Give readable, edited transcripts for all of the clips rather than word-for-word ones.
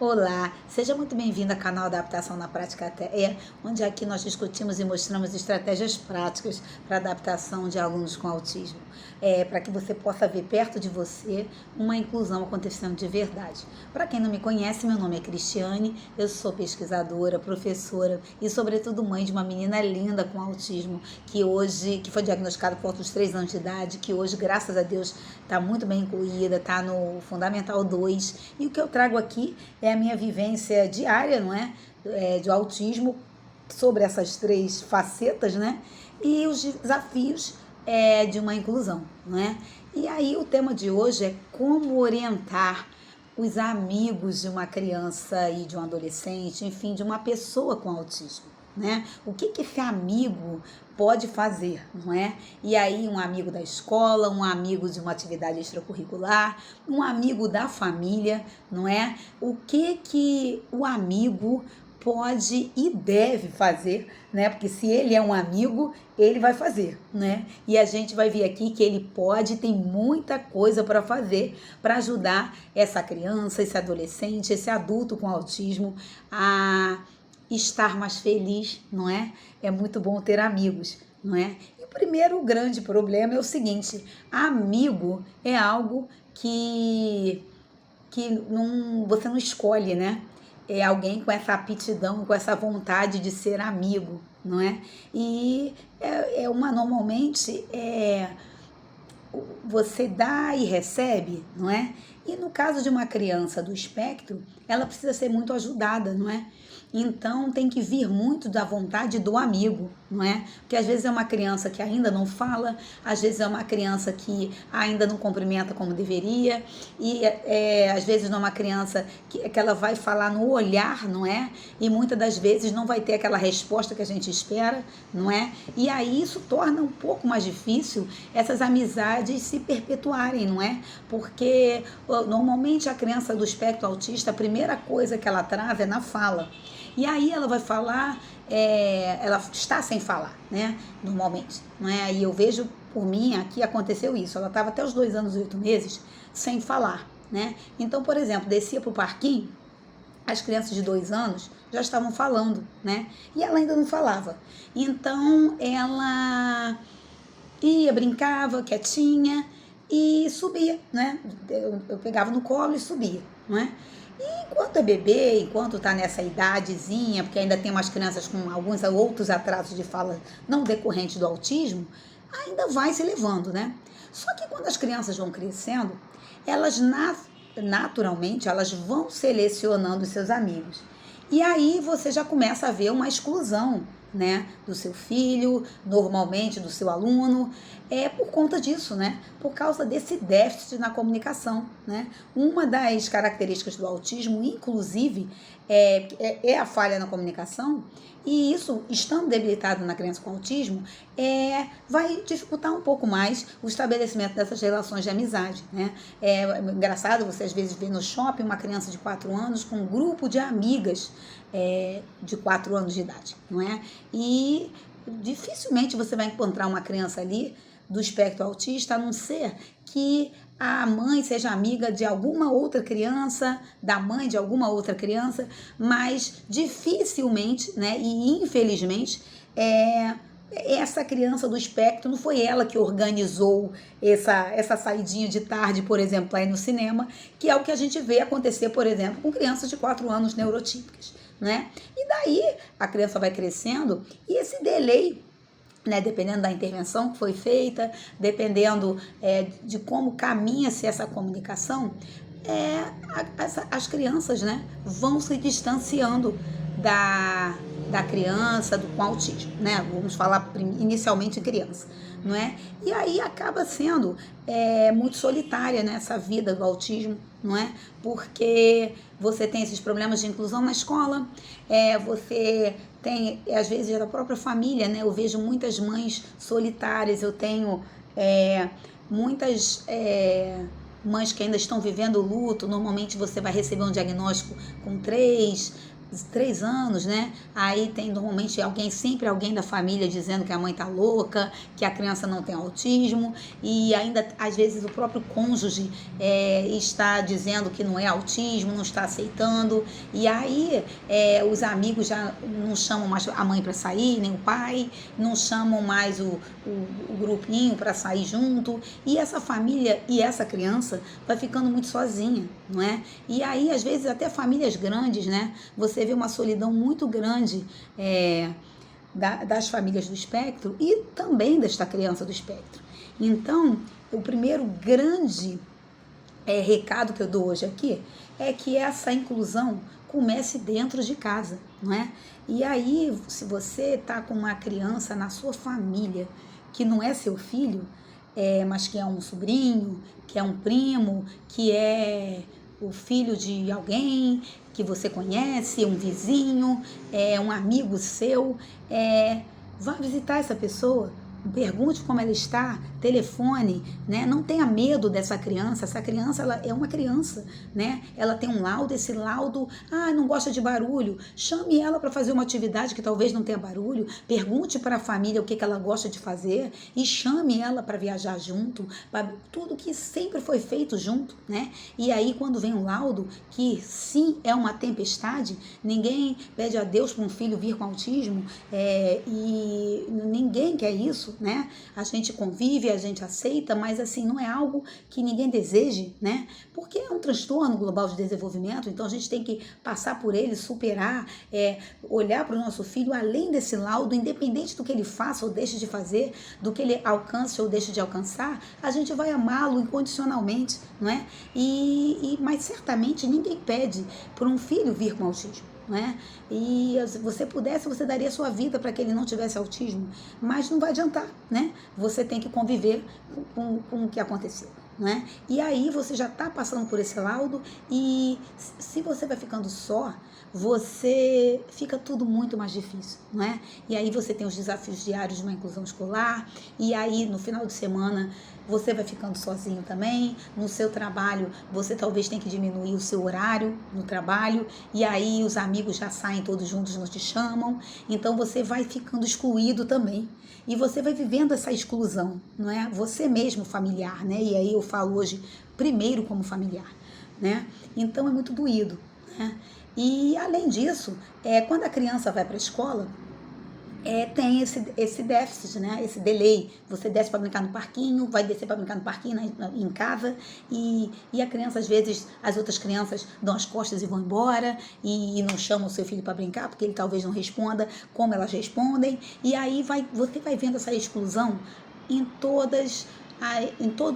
Olá, seja muito bem-vindo ao canal Adaptação na Prática TE, onde aqui nós discutimos e mostramos estratégias práticas para a adaptação de alunos com autismo, para que você possa ver perto de você uma inclusão acontecendo de verdade. Para quem não me conhece, meu nome é Cristiane, eu sou pesquisadora, professora e, sobretudo, mãe de uma menina linda com autismo, que foi diagnosticada por volta dos 3 anos de idade, que hoje, graças a Deus, está muito bem incluída, está no Fundamental 2, e o que eu trago aqui é a minha vivência diária, não é? De autismo, sobre essas 3 facetas, né? E os desafios de uma inclusão, não é? E aí o tema de hoje é como orientar os amigos de uma criança e de um adolescente, enfim, de uma pessoa com autismo, né? O que esse amigo pode fazer, não é? E aí um amigo da escola, um amigo de uma atividade extracurricular, um amigo da família, não é? O que o amigo pode e deve fazer, né? Porque se ele é um amigo, ele vai fazer, né? E a gente vai ver aqui que ele pode, tem muita coisa para fazer para ajudar essa criança, esse adolescente, esse adulto com autismo a estar mais feliz, não é? É muito bom ter amigos, não é? E o primeiro grande problema é o seguinte: amigo é algo que você não escolhe, né? É alguém com essa aptidão, com essa vontade de ser amigo, não é? E normalmente você dá e recebe, não é? E no caso de uma criança do espectro, ela precisa ser muito ajudada, não é? Então tem que vir muito da vontade do amigo, não é? Porque às vezes é uma criança que ainda não fala, às vezes é uma criança que ainda não cumprimenta como deveria, e às vezes não é uma criança que ela vai falar no olhar, não é? E muitas das vezes não vai ter aquela resposta que a gente espera, não é? E aí isso torna um pouco mais difícil essas amizades se perpetuarem, não é? Porque normalmente a criança do espectro autista, a primeira coisa que ela trava é na fala. E aí ela vai falar, ela está sem falar, né? Normalmente, não é? Aí eu vejo por mim, aqui aconteceu isso. Ela estava até os 2 anos e 8 meses sem falar, né? Então, por exemplo, descia para o parquinho, as crianças de 2 anos já estavam falando, né? E ela ainda não falava. Então, ela ia, brincava, quietinha e subia, né? Eu pegava no colo e subia, não é? E enquanto é bebê, enquanto está nessa idadezinha, porque ainda tem umas crianças com alguns outros atrasos de fala não decorrentes do autismo, ainda vai se levando, né? Só que quando as crianças vão crescendo, elas naturalmente elas vão selecionando os seus amigos. E aí você já começa a ver uma exclusão, né, do seu filho, normalmente do seu aluno, por conta disso, né, por causa desse déficit na comunicação, né. Uma das características do autismo, inclusive, é a falha na comunicação, e isso, estando debilitado na criança com autismo, vai dificultar um pouco mais o estabelecimento dessas relações de amizade, né. É engraçado, você às vezes vê no shopping uma criança de 4 anos com um grupo de amigas de 4 anos de idade, não é? E dificilmente você vai encontrar uma criança ali do espectro autista, a não ser que a mãe seja amiga de alguma outra criança, da mãe de alguma outra criança, mas dificilmente, né, e infelizmente, essa criança do espectro não foi ela que organizou essa saidinha de tarde, por exemplo, aí no cinema, que é o que a gente vê acontecer, por exemplo, com crianças de 4 anos neurotípicas, né? E daí a criança vai crescendo e esse delay, né, dependendo da intervenção que foi feita, dependendo de como caminha-se essa comunicação, as crianças, né, vão se distanciando da criança com autismo, né? Vamos falar inicialmente em criança, não é? E aí acaba sendo muito solitária, né, essa vida do autismo, não é? Porque você tem esses problemas de inclusão na escola, você tem, às vezes, da própria família, né? Eu vejo muitas mães solitárias, eu tenho muitas mães que ainda estão vivendo o luto. Normalmente você vai receber um diagnóstico com 3, 3 anos, né? Aí tem normalmente sempre alguém da família dizendo que a mãe tá louca, que a criança não tem autismo, e ainda às vezes o próprio cônjuge está dizendo que não é autismo, não está aceitando, e aí os amigos já não chamam mais a mãe para sair, nem o pai, não chamam mais o grupinho para sair junto, e essa família e essa criança vai ficando muito sozinha, não é? E aí às vezes até famílias grandes, né? Você vê uma solidão muito grande das famílias do espectro e também desta criança do espectro. Então, o primeiro grande recado que eu dou hoje aqui é que essa inclusão comece dentro de casa, não é? E aí, se você está com uma criança na sua família que não é seu filho, mas que é um sobrinho, que é um primo, que é o filho de alguém que você conhece, um vizinho, um amigo seu, vá visitar essa pessoa, pergunte como ela está, telefone, né? Não tenha medo dessa criança. Essa criança, ela é uma criança, né? Ela tem um laudo, esse laudo, não gosta de barulho. Chame ela para fazer uma atividade que talvez não tenha barulho. Pergunte para a família o que ela gosta de fazer e chame ela para viajar junto, para tudo que sempre foi feito junto, né? E aí quando vem um laudo que sim é uma tempestade, ninguém pede a Deus para um filho vir com autismo, e ninguém quer isso, né? A gente convive, a gente aceita, mas assim, não é algo que ninguém deseje, né? Porque é um transtorno global de desenvolvimento, então a gente tem que passar por ele, superar, olhar para o nosso filho além desse laudo, independente do que ele faça ou deixe de fazer, do que ele alcance ou deixe de alcançar, a gente vai amá-lo incondicionalmente, não é? Mas certamente ninguém pede para um filho vir com autismo. E se você pudesse, você daria sua vida para que ele não tivesse autismo, mas não vai adiantar, né? Você tem que conviver com o que aconteceu, né? E aí você já está passando por esse laudo e se você vai ficando só, você fica tudo muito mais difícil, não é? E aí você tem os desafios diários de uma inclusão escolar, e aí no final de semana você vai ficando sozinho também. No seu trabalho, você talvez tenha que diminuir o seu horário no trabalho, e aí os amigos já saem todos juntos, não te chamam, então você vai ficando excluído também. E você vai vivendo essa exclusão, não é? Você mesmo familiar, né? E aí eu falo hoje primeiro como familiar, né? Então é muito doído, né? E além disso, quando a criança vai para a escola, tem esse déficit, né? Esse delay. Você desce para brincar no parquinho, vai descer para brincar no parquinho em casa, e a criança, às vezes, as outras crianças dão as costas e vão embora, e não chamam o seu filho para brincar, porque ele talvez não responda como elas respondem, e aí você vai vendo essa exclusão em todos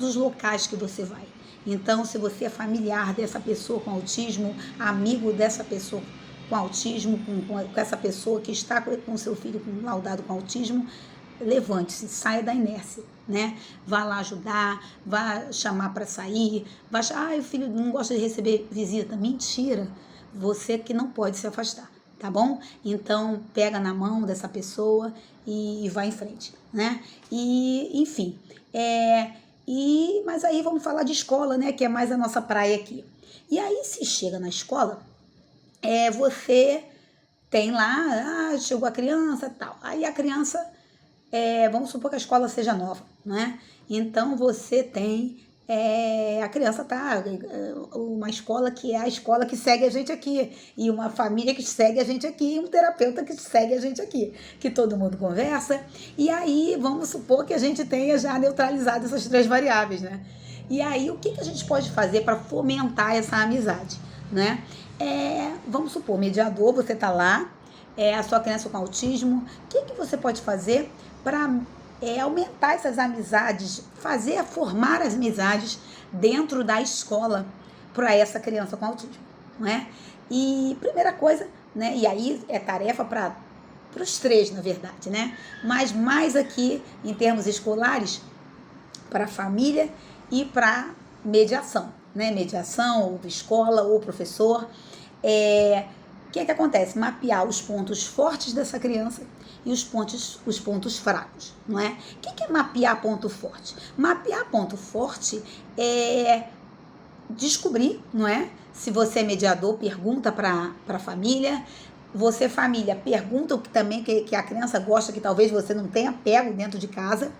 os locais que você vai. Então, se você é familiar dessa pessoa com autismo, amigo dessa pessoa com autismo, com essa pessoa que está com seu filho laudado com autismo, levante-se, saia da inércia, né? Vá lá ajudar, vá chamar para sair, o filho não gosta de receber visita. Mentira, você que não pode se afastar, tá bom? Então, pega na mão dessa pessoa e vai em frente, né? E, enfim, mas aí vamos falar de escola, né? Que é mais a nossa praia aqui. E aí, se chega na escola, você tem lá, chegou a criança e tal. Aí a criança, vamos supor que a escola seja nova, né? Então você tem, a criança tá, uma escola que é a escola que segue a gente aqui, e uma família que segue a gente aqui, e um terapeuta que segue a gente aqui, que todo mundo conversa, e aí vamos supor que a gente tenha já neutralizado essas 3 variáveis, né? E aí o que a gente pode fazer para fomentar essa amizade, né? Vamos supor, mediador, você tá lá, a sua criança com autismo, o que você pode fazer para aumentar essas amizades, formar as amizades dentro da escola para essa criança com autismo, não é? E primeira coisa, né? E aí é tarefa para os 3, na verdade, né? Mas mais aqui, em termos escolares, para a família e para mediação, né? Mediação, ou escola, ou professor. O que acontece? Mapear os pontos fortes dessa criança e os pontos fracos, não é? O que é mapear ponto forte? Mapear ponto forte é descobrir, não é? Se você é mediador, pergunta para a família. Você, família, pergunta o que também que a criança gosta, que talvez você não tenha pego dentro de casa.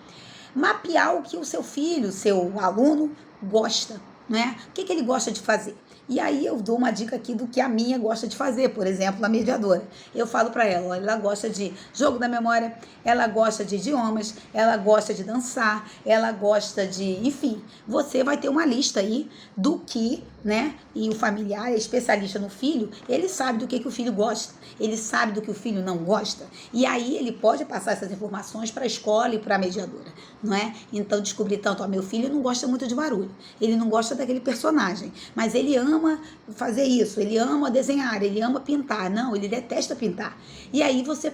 Mapear o que o seu filho, seu aluno gosta, né? O que ele gosta de fazer. E aí eu dou uma dica aqui do que a minha gosta de fazer, por exemplo, a mediadora. Eu falo para ela, olha, ela gosta de jogo da memória, ela gosta de idiomas, ela gosta de dançar, ela gosta de, enfim, você vai ter uma lista aí do que, né? E o familiar é especialista no filho, ele sabe do que o filho gosta, ele sabe do que o filho não gosta, e aí ele pode passar essas informações para a escola e para a mediadora, não é? Então descobrir tanto, ó, meu filho não gosta muito de barulho, ele não gosta daquele personagem, mas ele ama fazer isso, ele ama desenhar, ele ama pintar, não, ele detesta pintar. E aí você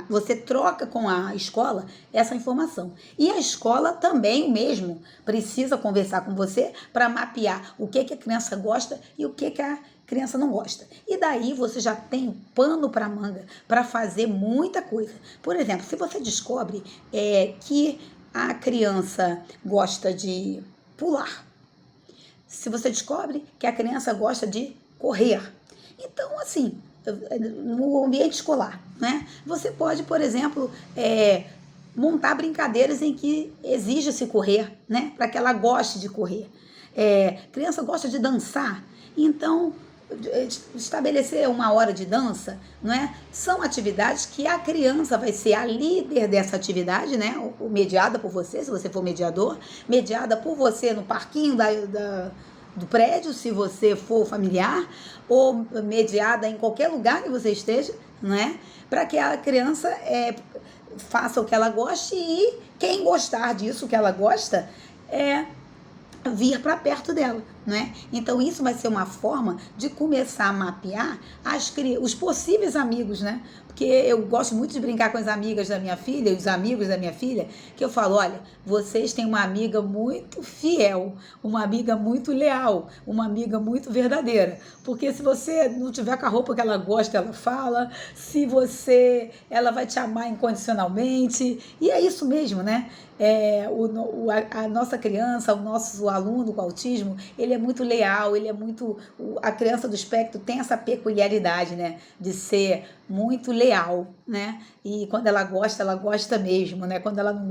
você troca com a escola essa informação. E a escola também o mesmo precisa conversar com você para mapear o que a criança gosta e o que a criança não gosta. E daí você já tem pano para manga para fazer muita coisa. Por exemplo, se você descobre que a criança gosta de pular, se você descobre que a criança gosta de correr, então, assim, no ambiente escolar, né? Você pode, por exemplo, montar brincadeiras em que exija-se correr, né? Para que ela goste de correr. Criança gosta de dançar, então estabelecer uma hora de dança, não é? São atividades que a criança vai ser a líder dessa atividade, né? Mediada por você, se você for mediador, mediada por você no parquinho do prédio, se você for familiar, ou mediada em qualquer lugar que você esteja, não é? Para que a criança faça o que ela goste e quem gostar disso que ela gosta vir para perto dela, né? Então isso vai ser uma forma de começar a mapear os possíveis amigos, né? Porque eu gosto muito de brincar com as amigas da minha filha, os amigos da minha filha, que eu falo, olha, vocês têm uma amiga muito fiel, uma amiga muito leal, uma amiga muito verdadeira. Porque se você não tiver com a roupa que ela gosta, ela fala, ela vai te amar incondicionalmente, e é isso mesmo, né? A nossa criança, o nosso aluno com autismo, ele é muito leal, a criança do espectro tem essa peculiaridade, né, de ser muito leal, né, e quando ela gosta mesmo, né, quando ela não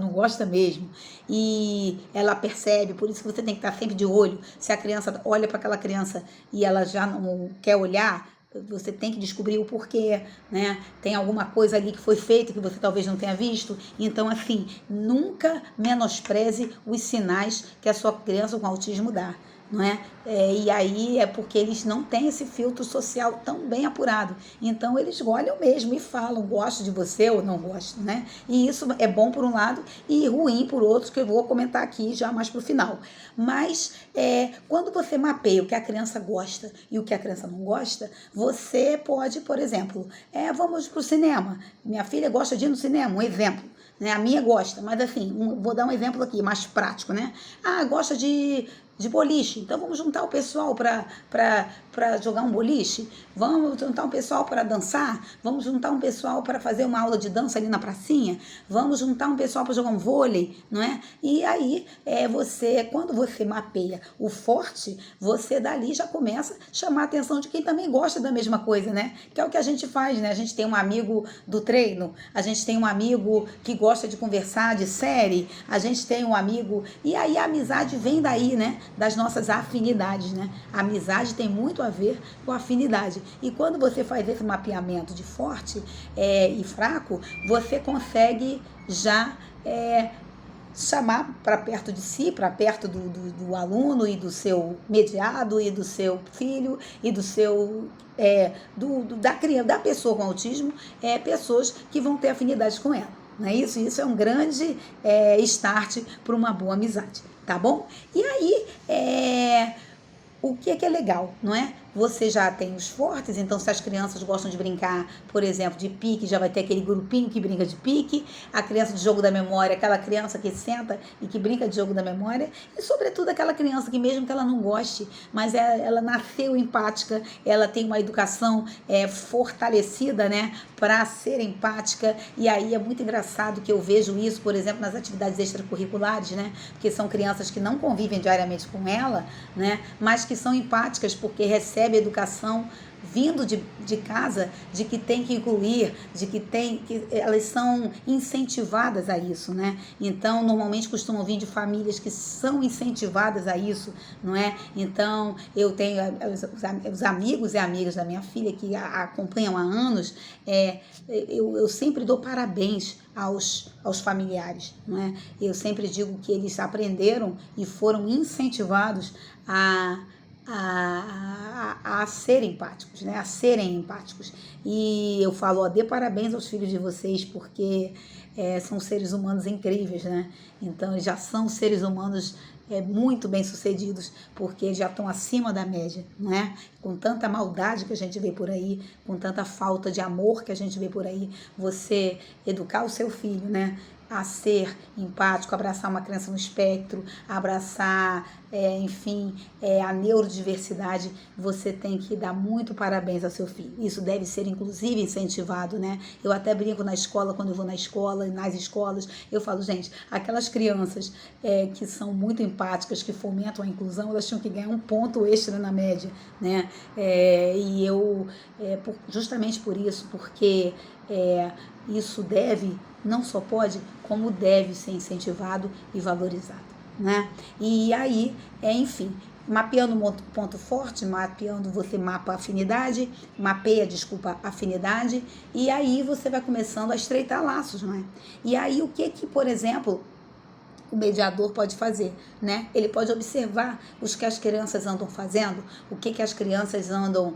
gosta mesmo, e ela percebe, por isso que você tem que estar sempre de olho, se a criança olha para aquela criança e ela já não quer olhar, você tem que descobrir o porquê, né? Tem alguma coisa ali que foi feita que você talvez não tenha visto. Então, assim, nunca menospreze os sinais que a sua criança com autismo dá, não é? E aí é porque eles não têm esse filtro social tão bem apurado. Então, eles olham mesmo e falam, gosto de você ou não gosto, né? E isso é bom por um lado e ruim por outro, que eu vou comentar aqui já mais pro final. Mas, quando você mapeia o que a criança gosta e o que a criança não gosta, você pode, por exemplo, vamos pro cinema. Minha filha gosta de ir no cinema, um exemplo. Né? A minha gosta, mas assim, vou dar um exemplo aqui, mais prático, né? Gosta de boliche, então vamos juntar o pessoal para jogar um boliche, vamos juntar um pessoal para dançar, vamos juntar um pessoal para fazer uma aula de dança ali na pracinha, vamos juntar um pessoal para jogar um vôlei, não é? E aí, quando você mapeia o forte, você dali já começa a chamar a atenção de quem também gosta da mesma coisa, né? Que é o que a gente faz, né? A gente tem um amigo do treino, a gente tem um amigo que gosta de conversar de série, a gente tem um amigo, e aí a amizade vem daí, né? Das nossas afinidades, né? A amizade tem muito a ver com afinidade. E quando você faz esse mapeamento de forte e fraco, você consegue já chamar para perto de si, para perto do aluno e do seu mediado e do seu filho e do seu da pessoa com autismo, pessoas que vão ter afinidade com ela. Não é isso? Isso é um grande start para uma boa amizade, tá bom? E aí, o que é legal, não é? Você já tem os fortes, então se as crianças gostam de brincar, por exemplo, de pique, já vai ter aquele grupinho que brinca de pique, a criança de jogo da memória, aquela criança que senta e que brinca de jogo da memória, e sobretudo aquela criança que mesmo que ela não goste, mas ela nasceu empática, ela tem uma educação fortalecida, né, para ser empática, e aí é muito engraçado que eu vejo isso, por exemplo, nas atividades extracurriculares, né, porque são crianças que não convivem diariamente com ela, né, mas que são empáticas porque recebem educação vindo de casa, de que tem que incluir, que elas são incentivadas a isso, né? Então, normalmente costumam vir de famílias que são incentivadas a isso, não é? Então, eu tenho os amigos e amigas da minha filha que a acompanham há anos, eu sempre dou parabéns aos familiares, não é? Eu sempre digo que eles aprenderam e foram incentivados a serem empáticos, né? A serem empáticos. E eu falo, dê parabéns aos filhos de vocês, porque são seres humanos incríveis, né? Então, eles já são seres humanos muito bem-sucedidos, porque eles já estão acima da média, não é? Com tanta maldade que a gente vê por aí, com tanta falta de amor que a gente vê por aí, você educar o seu filho, né, a ser empático, abraçar uma criança no espectro, abraçar, a neurodiversidade, você tem que dar muito parabéns ao seu filho. Isso deve ser, inclusive, incentivado, né? Eu até brinco na escola, quando eu vou na escola, nas escolas, eu falo, gente, aquelas crianças que são muito empáticas, que fomentam a inclusão, elas tinham que ganhar um ponto extra na média, né? E eu, justamente por isso, porque isso deve, não só pode, como deve ser incentivado e valorizado, né? E aí, enfim, mapeando ponto forte, você mapeia, afinidade, e aí você vai começando a estreitar laços, né? E aí o que, por exemplo, o mediador pode fazer, né? Ele pode observar os que as crianças andam fazendo, o que as crianças andam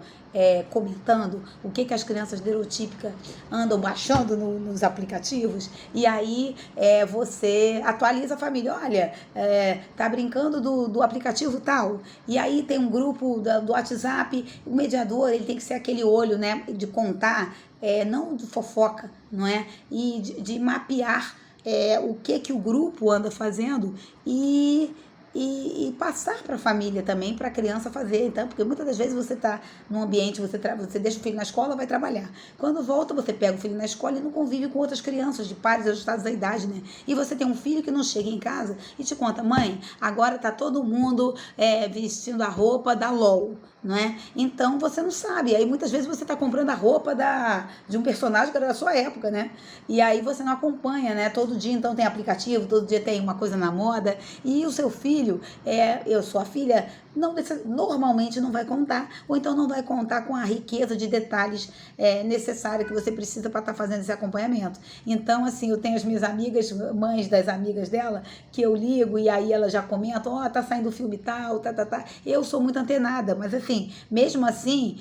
comentando, o que as crianças neurotípicas andam baixando nos aplicativos, e aí você atualiza a família, olha, tá brincando do aplicativo tal, e aí tem um grupo do WhatsApp, o mediador, ele tem que ser aquele olho, né, de contar, não de fofoca, não é? E de mapear o que o grupo anda fazendo e passar para a família também, para a criança fazer, então, porque muitas das vezes você está num ambiente, você deixa o filho na escola, vai trabalhar. Quando volta, você pega o filho na escola e não convive com outras crianças de pares ajustados à idade, né? E você tem um filho que não chega em casa e te conta, mãe, agora tá todo mundo vestindo a roupa da LOL, não é? Então você não sabe, aí muitas vezes você está comprando a roupa de um personagem que era da sua época, né? E aí você não acompanha, né? Todo dia então tem aplicativo, todo dia tem uma coisa na moda, e o seu filho, sua filha, normalmente não vai contar, ou então não vai contar com a riqueza de detalhes necessária que você precisa para estar fazendo esse acompanhamento. Então, assim, eu tenho as minhas amigas, mães das amigas dela, que eu ligo e aí elas já comentam, tá saindo o filme tal, tá. Eu sou muito antenada, mas assim, mesmo assim,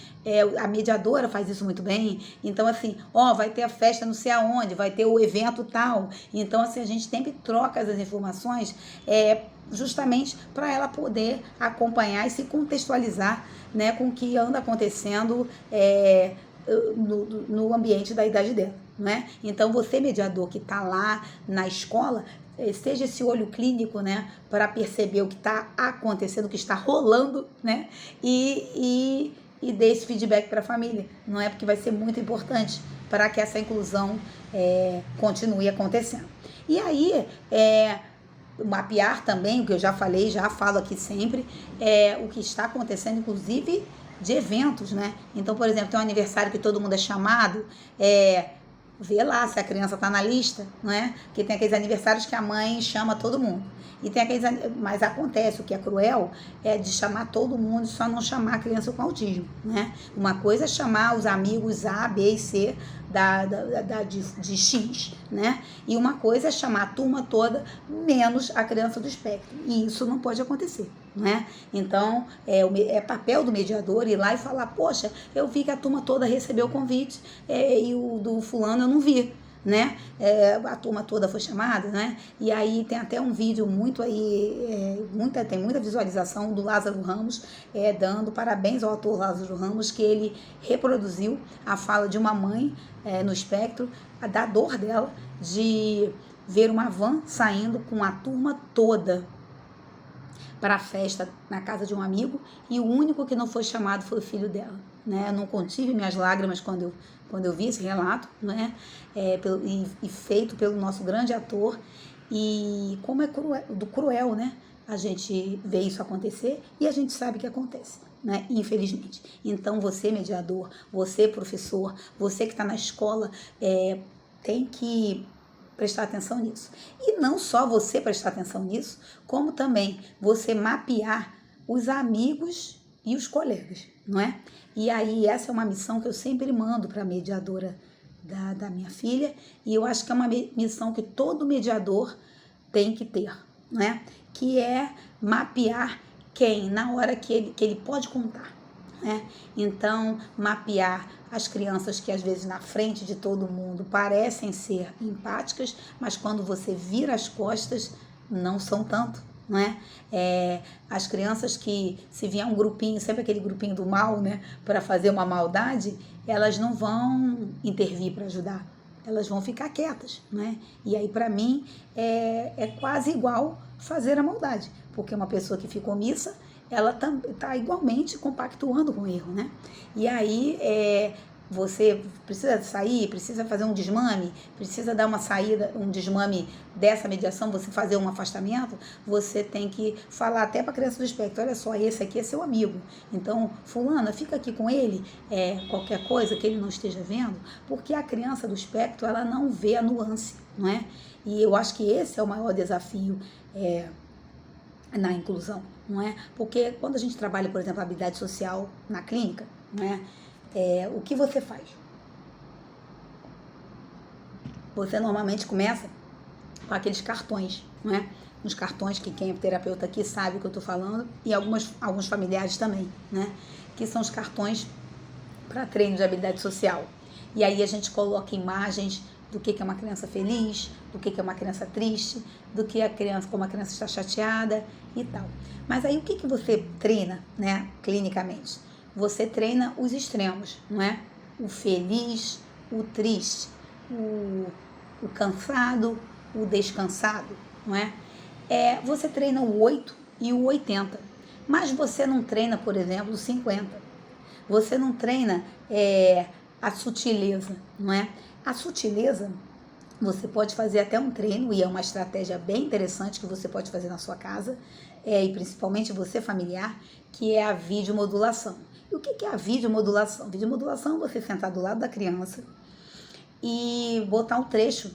a mediadora faz isso muito bem. Então, assim, vai ter a festa não sei aonde, vai ter o evento tal. Então, assim, a gente sempre troca as informações justamente para ela poder acompanhar e se contextualizar, né, com o que anda acontecendo no ambiente da idade dela, né? Então, você, mediador, que está lá na escola, seja esse olho clínico, né, para perceber o que está acontecendo, o que está rolando, né, e dê esse feedback para a família, não é? Porque vai ser muito importante para que essa inclusão continue acontecendo. E aí, mapear também, o que eu já falei, já falo aqui sempre, o que está acontecendo, inclusive, de eventos, né? Então, por exemplo, tem um aniversário que todo mundo é chamado, vê lá se a criança está na lista, não é? Porque tem aqueles aniversários que a mãe chama todo mundo. E tem aqueles, mas acontece, o que é cruel é de chamar todo mundo e só não chamar a criança com autismo, né? Uma coisa é chamar os amigos A, B e C de X, né? E uma coisa é chamar a turma toda, menos a criança do espectro. E isso não pode acontecer, né? Então, é papel do mediador ir lá e falar, poxa, eu vi que a turma toda recebeu o convite e o do fulano eu não vi. né? A turma toda foi chamada, né? E aí tem até um vídeo muito aí, tem muita visualização do Lázaro Ramos, dando parabéns ao ator Lázaro Ramos, que ele reproduziu a fala de uma mãe no espectro, da dor dela de ver uma van saindo com a turma toda para a festa na casa de um amigo, e o único que não foi chamado foi o filho dela, né? Eu não contive minhas lágrimas quando eu vi esse relato, né? E feito pelo nosso grande ator, e como é cruel, né? A gente vê isso acontecer e a gente sabe que acontece, né? Infelizmente. Então você, mediador, você, professor, você que está na escola, tem que prestar atenção nisso. E não só você prestar atenção nisso, como também você mapear os amigos e os colegas, não é? E aí essa é uma missão que eu sempre mando para a mediadora da minha filha, e eu acho que é uma missão que todo mediador tem que ter, né? Que é mapear quem, na hora que ele pode contar, né? Então, mapear as crianças que às vezes na frente de todo mundo parecem ser empáticas, mas quando você vira as costas, não são tanto, não é? As crianças que, se vier um grupinho, sempre aquele grupinho do mal, né, para fazer uma maldade, elas não vão intervir para ajudar, elas vão ficar quietas, né? E aí, para mim, é quase igual fazer a maldade, porque uma pessoa que fica omissa, ela está igualmente compactuando com o erro, né? E aí, você precisa sair, precisa fazer um desmame, precisa dar uma saída, um desmame dessa mediação, você fazer um afastamento, você tem que falar até para a criança do espectro: olha só, esse aqui é seu amigo, então fulana, fica aqui com ele, qualquer coisa que ele não esteja vendo, porque a criança do espectro, ela não vê a nuance, não é? E eu acho que esse é o maior desafio na inclusão, não é? Porque quando a gente trabalha, por exemplo, a habilidade social na clínica, não é? O que você faz? Você normalmente começa com aqueles cartões, não é? Uns cartões que quem é terapeuta aqui sabe o que eu estou falando, e alguns familiares também, né? Que são os cartões para treino de habilidade social. E aí a gente coloca imagens do que é uma criança feliz, do que é uma criança triste, do que como a criança está chateada e tal. Mas aí o que você treina, né, clinicamente? Você treina os extremos, não é? O feliz, o triste, o cansado, o descansado, não é? Você treina o 8 e o 80, mas você não treina, por exemplo, o 50. Você não treina a sutileza, não é? A sutileza, você pode fazer até um treino, e é uma estratégia bem interessante que você pode fazer na sua casa, e principalmente você familiar, que é a videomodulação. E o que é a videomodulação? Videomodulação é você sentar do lado da criança e botar um trecho,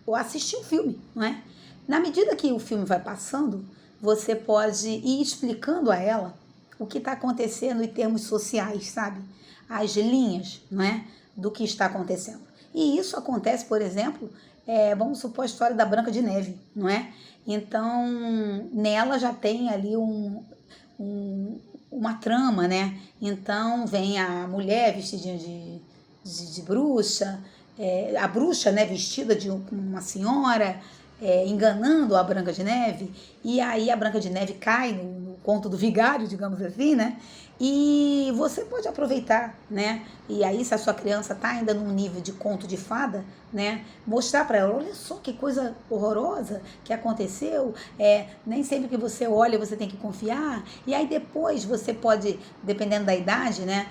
ou assistir um filme, não é? Na medida que o filme vai passando, você pode ir explicando a ela o que está acontecendo em termos sociais, sabe? As linhas, não é? Do que está acontecendo. E isso acontece, por exemplo, vamos supor a história da Branca de Neve, não é? Então, nela já tem ali uma trama, né? Então, vem a mulher vestidinha de bruxa, a bruxa, né, vestida de uma senhora, enganando a Branca de Neve, e aí a Branca de Neve cai no conto do vigário, digamos assim, né? E você pode aproveitar, né? E aí, se a sua criança está ainda num nível de conto de fada, né? Mostrar para ela: olha só que coisa horrorosa que aconteceu. Nem sempre que você olha você tem que confiar. E aí depois você pode, dependendo da idade, né?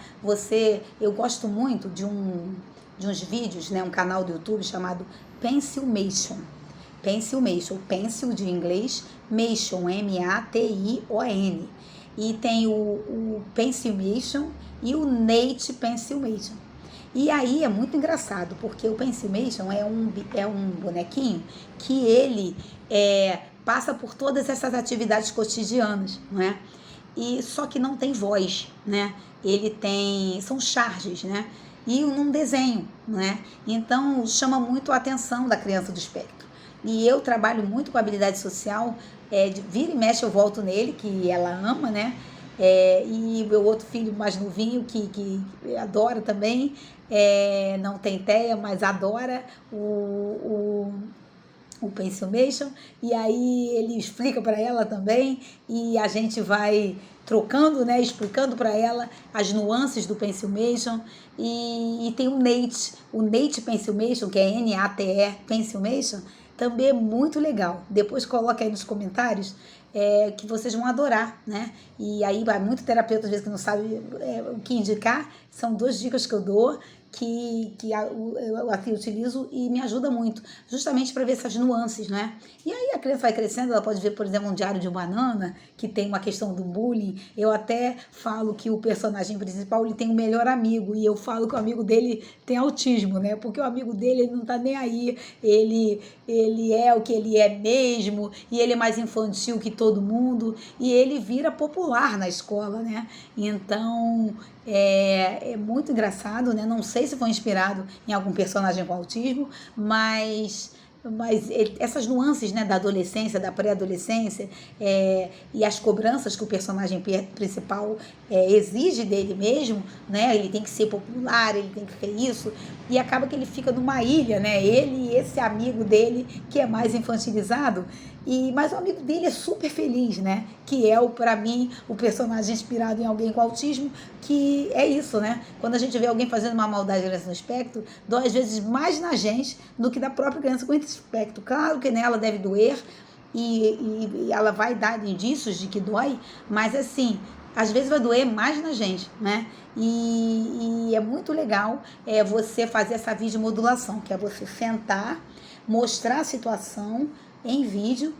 Eu gosto muito de uns vídeos, né? Um canal do YouTube chamado Pencilmation. Pencil de inglês, Mation, M-A-T-I-O-N. E tem o Pencilmation e o Nate Pencilmation. E aí é muito engraçado, porque o Pencilmation é um bonequinho que ele passa por todas essas atividades cotidianas, não é? E só que não tem voz, né? São charges, né? E num desenho, não é? Então chama muito a atenção da criança do espectro. E eu trabalho muito com habilidade social, vira e mexe eu volto nele, que ela ama, né? E o meu outro filho mais novinho, que adora também, não tem TEA, mas adora o Pencilmation, e aí ele explica para ela também, e a gente vai trocando, né, explicando para ela as nuances do Pencilmation, e tem o Nate Pencilmation, que é N-A-T-E Pencilmation, também é muito legal. Depois coloca aí nos comentários, que vocês vão adorar, né? E aí vai muito terapeuta às vezes que não sabe o que indicar. São 2 dicas que eu dou eu aqui utilizo e me ajuda muito, justamente para ver essas nuances, né? E aí a criança vai crescendo, ela pode ver, por exemplo, um diário de uma banana, que tem uma questão do bullying. Eu até falo que o personagem principal ele tem um melhor amigo, e eu falo que o amigo dele tem autismo, né? Porque o amigo dele ele não tá nem aí, ele é o que ele é mesmo, e ele é mais infantil que todo mundo, e ele vira popular na escola, né? Então é muito engraçado, né? Não sei se foi inspirado em algum personagem com autismo, mas essas nuances, né, da adolescência, da pré-adolescência, e as cobranças que o personagem principal exige dele mesmo, né? Ele tem que ser popular, ele tem que ser isso, e acaba que ele fica numa ilha, né? Ele e esse amigo dele que é mais infantilizado. Mas o amigo dele é super feliz, né? Que é, para mim, o personagem inspirado em alguém com autismo, que é isso, né? Quando a gente vê alguém fazendo uma maldade à criança no espectro, dói às vezes mais na gente do que da própria criança com espectro. Claro que nela deve doer e ela vai dar indícios de que dói, mas assim, às vezes vai doer mais na gente, né? E é muito legal você fazer essa videomodulação, que é você sentar, mostrar a situação em vídeo,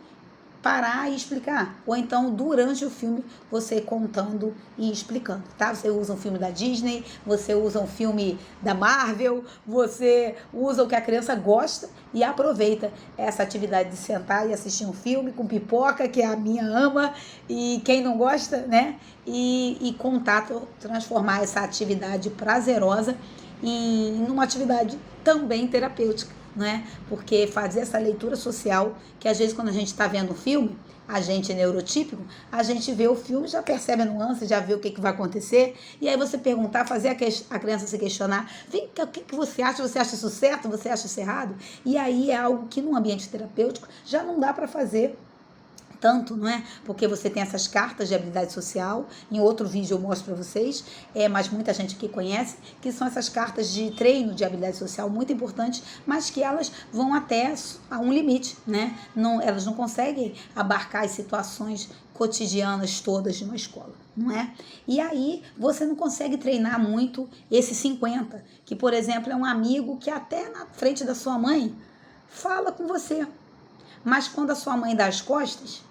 parar e explicar. Ou então, durante o filme, você contando e explicando, tá? Você usa um filme da Disney, você usa um filme da Marvel, você usa o que a criança gosta e aproveita essa atividade de sentar e assistir um filme com pipoca, que a minha ama, e quem não gosta, né? E contar, transformar essa atividade prazerosa em uma atividade também terapêutica, né? Porque fazer essa leitura social, que às vezes quando a gente está vendo um filme, a gente é neurotípico, a gente vê o filme, já percebe a nuance, já vê o que vai acontecer, e aí você perguntar, fazer a criança se questionar, vem cá, o que você acha isso certo, você acha isso errado? E aí é algo que num ambiente terapêutico já não dá para fazer tanto, não é? Porque você tem essas cartas de habilidade social, em outro vídeo eu mostro para vocês, mas muita gente aqui conhece, que são essas cartas de treino de habilidade social muito importantes, mas que elas vão até a um limite, né? Elas não conseguem abarcar as situações cotidianas todas de uma escola, não é? E aí você não consegue treinar muito esse 50, que, por exemplo, é um amigo que até na frente da sua mãe fala com você, mas quando a sua mãe dá as costas,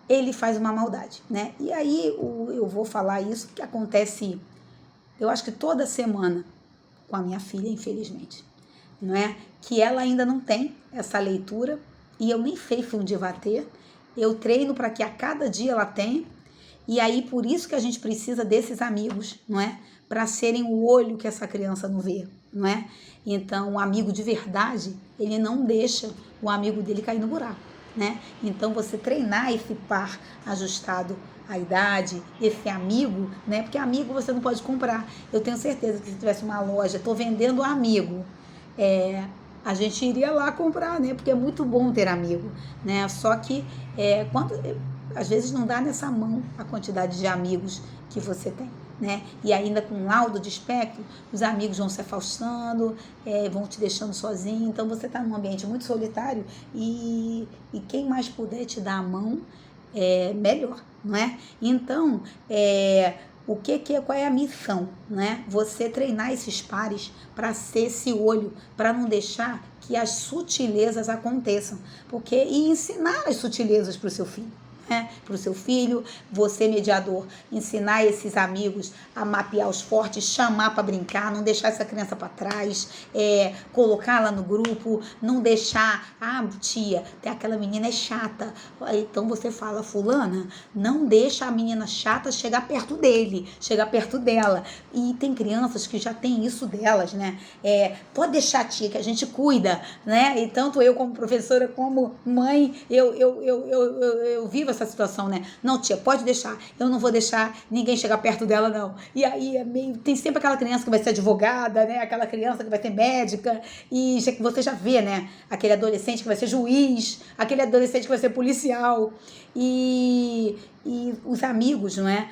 ele faz uma maldade, né? E aí eu vou falar isso que acontece, eu acho que toda semana com a minha filha, infelizmente, não é? Que ela ainda não tem essa leitura e eu nem sei se um dia vai ter. Eu treino para que a cada dia ela tenha. E aí por isso que a gente precisa desses amigos, não é? Para serem o olho que essa criança não vê, não é? Então, um amigo de verdade, ele não deixa o amigo dele cair no buraco, né? Então, você treinar esse par ajustado à idade, esse amigo, né? Porque amigo você não pode comprar. Eu tenho certeza que se tivesse uma loja, estou vendendo amigo, a gente iria lá comprar, né? Porque é muito bom ter amigo, né? Só que às vezes não dá nessa mão a quantidade de amigos que você tem, né? E ainda com laudo de espectro, os amigos vão se afastando, vão te deixando sozinho. Então você está num ambiente muito solitário e quem mais puder te dar a mão, melhor, não é? Então, qual é a missão, né? Você treinar esses pares para ser esse olho, para não deixar que as sutilezas aconteçam, e ensinar as sutilezas para o seu filho. Para o seu filho, você mediador, ensinar esses amigos a mapear os fortes, chamar para brincar, não deixar essa criança para trás, colocá-la no grupo, não deixar, tia, tem aquela menina é chata, então você fala, fulana, não deixa a menina chata chegar perto dele, chegar perto dela. E tem crianças que já tem isso delas, né? Pode deixar, tia, que a gente cuida, né? E tanto eu como professora, como mãe, eu vivo essa situação, né? Não, tia, pode deixar. Eu não vou deixar ninguém chegar perto dela, não. E aí tem sempre aquela criança que vai ser advogada, né? Aquela criança que vai ser médica. E você já vê, né? Aquele adolescente que vai ser juiz, aquele adolescente que vai ser policial. E os amigos, não é?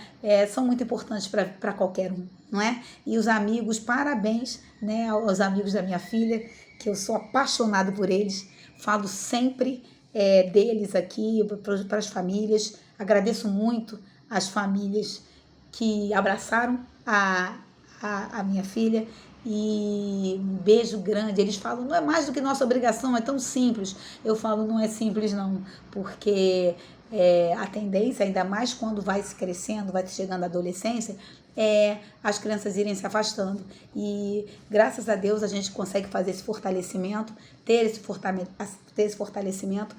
São muito importantes para qualquer um, não é? E os amigos, parabéns, né, aos amigos da minha filha, que eu sou apaixonada por eles. Falo sempre deles aqui, para as famílias. Agradeço muito as famílias que abraçaram a minha filha. E um beijo grande. Eles falam, não é mais do que nossa obrigação, é tão simples. Eu falo, não é simples não, porque a tendência, ainda mais quando vai se crescendo, vai chegando a adolescência, as crianças irem se afastando. E graças a Deus a gente consegue fazer esse fortalecimento, ter esse fortalecimento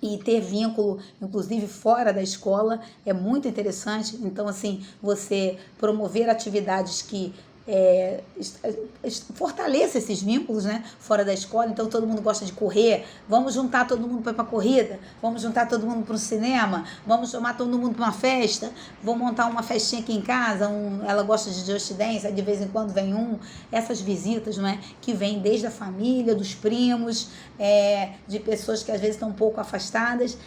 e ter vínculo, inclusive fora da escola, é muito interessante. Então, assim, você promover atividades que fortaleça esses vínculos, né, fora da escola. Então todo mundo gosta de correr, vamos juntar todo mundo para ir para corrida, vamos juntar todo mundo para o cinema, vamos chamar todo mundo para uma festa, vou montar uma festinha aqui em casa, ela gosta de Just Dance, de vez em quando vem essas visitas, não é, que vêm desde a família, dos primos, de pessoas que às vezes estão um pouco afastadas,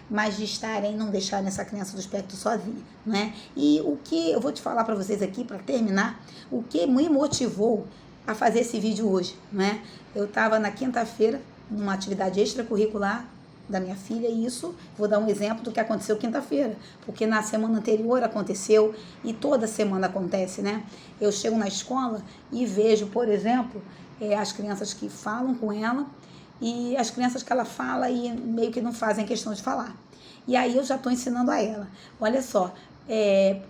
mas de não deixarem essa criança do espectro sozinha, né? E o que eu vou te falar para vocês aqui, para terminar, o que me motivou a fazer esse vídeo hoje, né? Eu estava na quinta-feira, numa atividade extracurricular da minha filha, e isso, vou dar um exemplo do que aconteceu quinta-feira, porque na semana anterior aconteceu, e toda semana acontece, né? Eu chego na escola e vejo, por exemplo, as crianças que falam com ela, e as crianças que ela fala e meio que não fazem questão de falar. E aí eu já estou ensinando a ela. Olha só,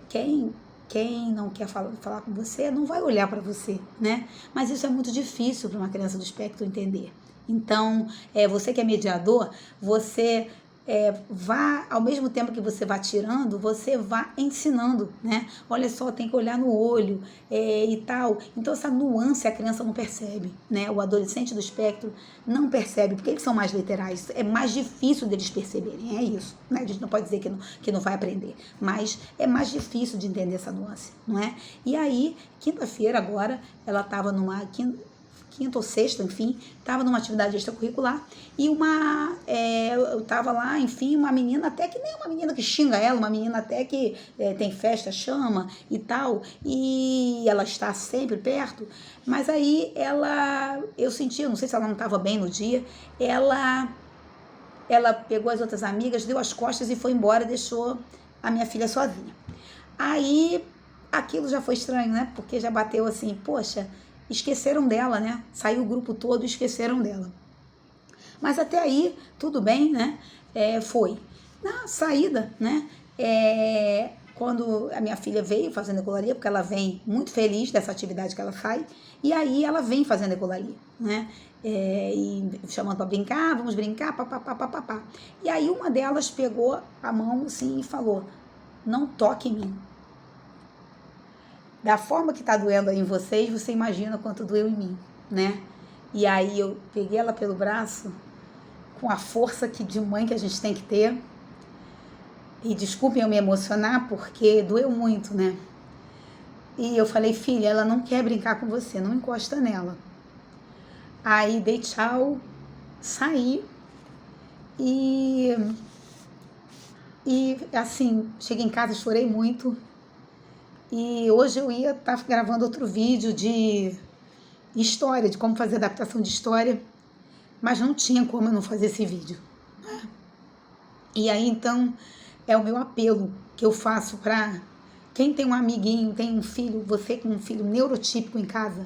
quem não quer falar com você não vai olhar para você, né? Mas isso é muito difícil para uma criança do espectro entender. Então, você que é mediador, você vá, ao mesmo tempo que você vá tirando, você vá ensinando, né? Olha só, tem que olhar no olho e tal. Então, essa nuance a criança não percebe, né? O adolescente do espectro não percebe, porque eles são mais literais. É mais difícil deles perceberem, é isso, né? A gente não pode dizer que não vai aprender, mas é mais difícil de entender essa nuance, não é? E aí, quinta-feira agora, ela estava numa quinta ou sexta, enfim, estava numa atividade extracurricular e eu estava lá, enfim, uma menina até que nem uma menina que xinga ela, uma menina até que tem festa, chama e tal, e ela está sempre perto, mas aí eu senti, não sei se ela não estava bem no dia, ela pegou as outras amigas, deu as costas e foi embora, deixou a minha filha sozinha. Aí, aquilo já foi estranho, né, porque já bateu assim, poxa, esqueceram dela, né? Saiu o grupo todo e esqueceram dela. Mas até aí, tudo bem, né? Foi. Na saída, né? Quando a minha filha veio fazendo ecolalia, porque ela vem muito feliz dessa atividade que ela faz, e aí ela vem fazendo ecolalia, né? E chamando para brincar, vamos brincar, papapá. E aí uma delas pegou a mão assim e falou, não toque em mim. Da forma que tá doendo aí em vocês, você imagina quanto doeu em mim, né? E aí eu peguei ela pelo braço, com a força de mãe que a gente tem que ter. E desculpem eu me emocionar, porque doeu muito, né? E eu falei, filha, ela não quer brincar com você, não encosta nela. Aí dei tchau, saí e assim, cheguei em casa, chorei muito. E hoje eu ia estar gravando outro vídeo de história, de como fazer adaptação de história, mas não tinha como eu não fazer esse vídeo. E aí, então, é o meu apelo que eu faço para quem tem um amiguinho, tem um filho, você com um filho neurotípico em casa,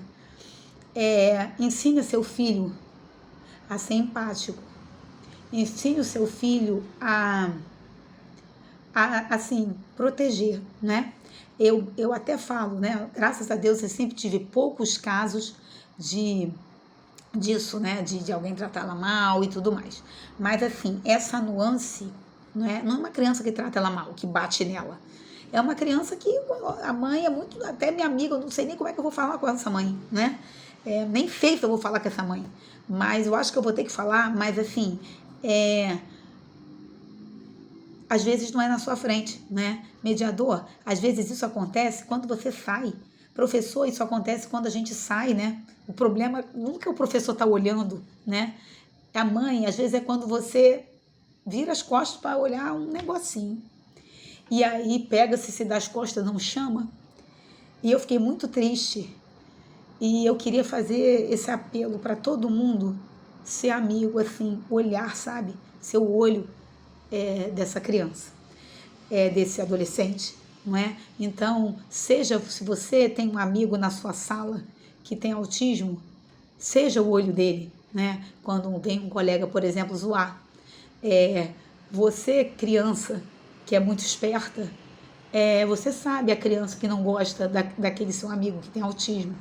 ensine seu filho a ser empático, ensine o seu filho a assim, proteger, né? Eu até falo, né? Graças a Deus eu sempre tive poucos casos disso, né? De alguém tratá-la mal e tudo mais. Mas assim, essa nuance, não é uma criança que trata ela mal, que bate nela. É uma criança que a mãe é muito, até minha amiga, eu não sei nem como é que eu vou falar com essa mãe, né? Nem sei se eu vou falar com essa mãe, mas eu acho que eu vou ter que falar, mas assim, às vezes não é na sua frente, né? Mediador, às vezes isso acontece quando você sai. Professor, isso acontece quando a gente sai, né? O problema nunca o professor está olhando, né? A mãe, às vezes, é quando você vira as costas para olhar um negocinho. E aí pega-se, se dá as costas, não chama. E eu fiquei muito triste. E eu queria fazer esse apelo para todo mundo ser amigo, assim, olhar, sabe? Ser o olho dessa criança, desse adolescente, não é? Então, se você tem um amigo na sua sala que tem autismo, seja o olho dele, né? Quando vem um colega, por exemplo, zoar. Você, criança, que é muito esperta, você sabe a criança que não gosta daquele seu amigo que tem autismo.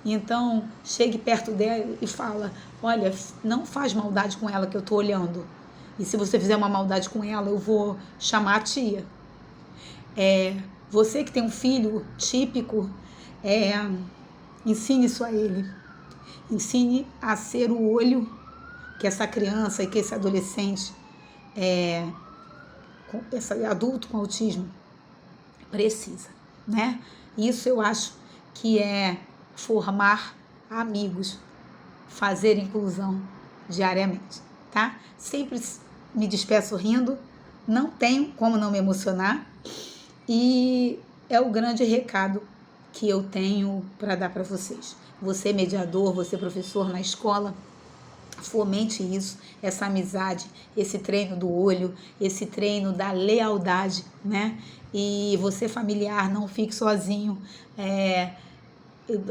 Então, chegue perto dela e fala, olha, não faz maldade com ela que eu tô olhando. E se você fizer uma maldade com ela, eu vou chamar a tia. Você que tem um filho típico, ensine isso a ele. Ensine a ser o olho que essa criança e que esse adolescente, esse adulto com autismo, precisa, né? Isso eu acho que é formar amigos, fazer inclusão diariamente, tá? Sempre me despeço rindo, não tenho como não me emocionar e é o grande recado que eu tenho para dar para vocês. Você mediador, você professor na escola, fomente isso, essa amizade, esse treino do olho, esse treino da lealdade, né? E você familiar, não fique sozinho,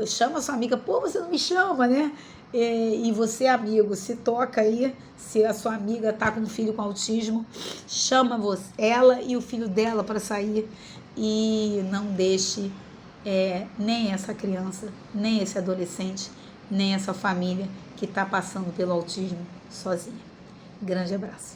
chama sua amiga, pô, você não me chama, né? E você, amigo, se toca aí, se a sua amiga tá com um filho com autismo, chama ela e o filho dela para sair e não deixe nem essa criança, nem esse adolescente, nem essa família que está passando pelo autismo sozinha. Grande abraço.